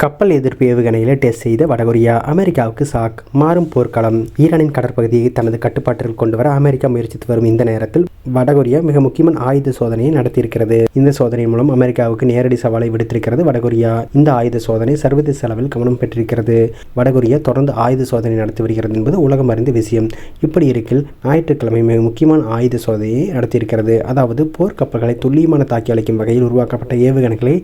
கப்பல் எதிர்ப்பு ஏவுகணைகளை டெஸ்ட் செய்த வடகொரியா. அமெரிக்காவுக்கு ஷாக். மாறும் போர்க்களம். ஈரானின் கடற்பகுதியை தனது கட்டுப்பாட்டில் கொண்டு வர அமெரிக்கா முயற்சித்து வரும் இந்த நேரத்தில் வடகொரியா மிக முக்கியமான ஆயுத சோதனையை நடத்தியிருக்கிறது. இந்த சோதனையின் மூலம் அமெரிக்காவுக்கு நேரடி சவாலை விடுத்திருக்கிறது வடகொரியா. இந்த ஆயுத சோதனை சர்வதேச அளவில் கவனம் பெற்றிருக்கிறது. வடகொரியா தொடர்ந்து ஆயுத சோதனை நடத்தி வருகிறது என்பது உலகம் அறிந்த விஷயம். இப்படி இருக்கில் ஞாயிற்றுக்கிழமை மிக முக்கியமான ஆயுத சோதனையை நடத்தியிருக்கிறது. அதாவது போர்க்கப்பல்களை துல்லியமான தாக்கி அளிக்கும் வகையில் உருவாக்கப்பட்ட ஏவுகணைகளை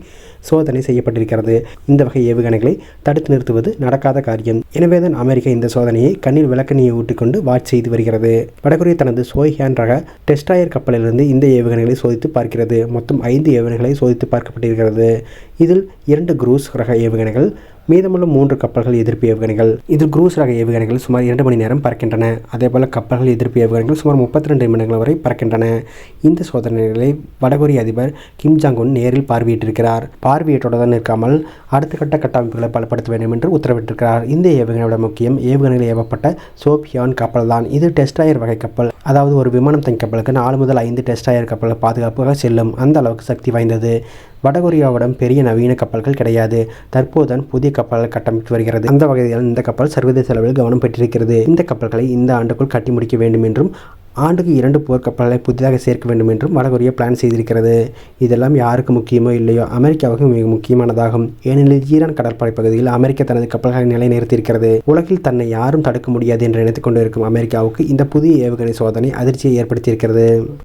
சோதனை செய்யப்பட்டிருக்கிறது. இந்த வகை ஏவுகணைகளை தடுத்து நிறுத்துவது நடக்காத காரியம். எனவேதான் அமெரிக்கா இந்த சோதனையை கண்ணில் விளக்கணியை ஊட்டிக்கொண்டு வாட்ச் செய்து வருகிறது. வடகொரியா தனது சோய்ஹியான் ரக டெஸ்ட்ராயர் கப்பலிலிருந்து இந்த ஏவுகணைகளை சோதித்து பார்க்கிறது. மொத்தம் 5 ஏவுகணைகளை சோதித்து பார்க்கப்பட்டிருக்கிறது. இதில் 2 குரூஸ் ரக ஏவுகணைகள், மீதமுள்ள 3 கப்பல்கள் எதிர்ப்பு ஏவுகணைகள். இதில் குரூஸ் ரக ஏவுகணைகள் சுமார் 2 மணி நேரம் பறக்கின்றன. அதேபோல கப்பல்கள் எதிர்ப்பு ஏவுகணைகள் சுமார் 32 நிமிடங்கள் வரை பறக்கின்றன. இந்த சோதனைகளை வடகொரிய அதிபர் கிம் ஜாங் உன் நேரில் பார்வையிட்டிருக்கிறார். பார்வையிட்டுடன் நிற்காமல் அடுத்த கட்ட கட்டமைப்புகளை பலப்படுத்த வேண்டும் என்று உத்தரவிட்டிருக்கிறார். இந்த ஏவுகணையோட முக்கியம் ஏவுகணைகள் ஏவப்பட்ட சோய்ஹியான் கப்பல் தான். இது டெஸ்ட்ராயர் வகை கப்பல். அதாவது ஒரு விமானம் தங்கி கப்பலுக்கு 4 முதல் 5 டெஸ்ட்ராயர் கப்பல்கள் பாதுகாப்பாக செல்லும். அந்த அளவுக்கு சக்தி வாய்ந்தது. வடகொரியாவிடம் பெரிய நவீன கப்பல்கள் கிடையாது. தற்போதுதான் புதிய கப்பல்கள் கட்டமைத்து வருகிறது. அந்த வகையில் இந்த கப்பல் சர்வதேச அளவில் கவனம் பெற்றிருக்கிறது. இந்த கப்பல்களை இந்த ஆண்டுக்குள் கட்டி முடிக்க வேண்டும் என்றும் ஆண்டுக்கு 2 போர்க்கப்பல்களை புதிதாக சேர்க்க வேண்டும் என்றும் வடகொரியா பிளான் செய்திருக்கிறது. இதெல்லாம் யாருக்கு முக்கியமோ இல்லையோ அமெரிக்காவுக்கு மிக முக்கியமானதாகும். ஏனெனில் ஈரான் கடற்படை பகுதியில் அமெரிக்கா தனது கப்பல்களை நிலைநிறுத்தியிருக்கிறது. உலகில் தன்னை யாரும் தடுக்க முடியாது என்று நினைத்துக் கொண்டிருக்கும் அமெரிக்காவுக்கு இந்த புதிய ஏவுகணை சோதனை அதிர்ச்சியை ஏற்படுத்தியிருக்கிறது.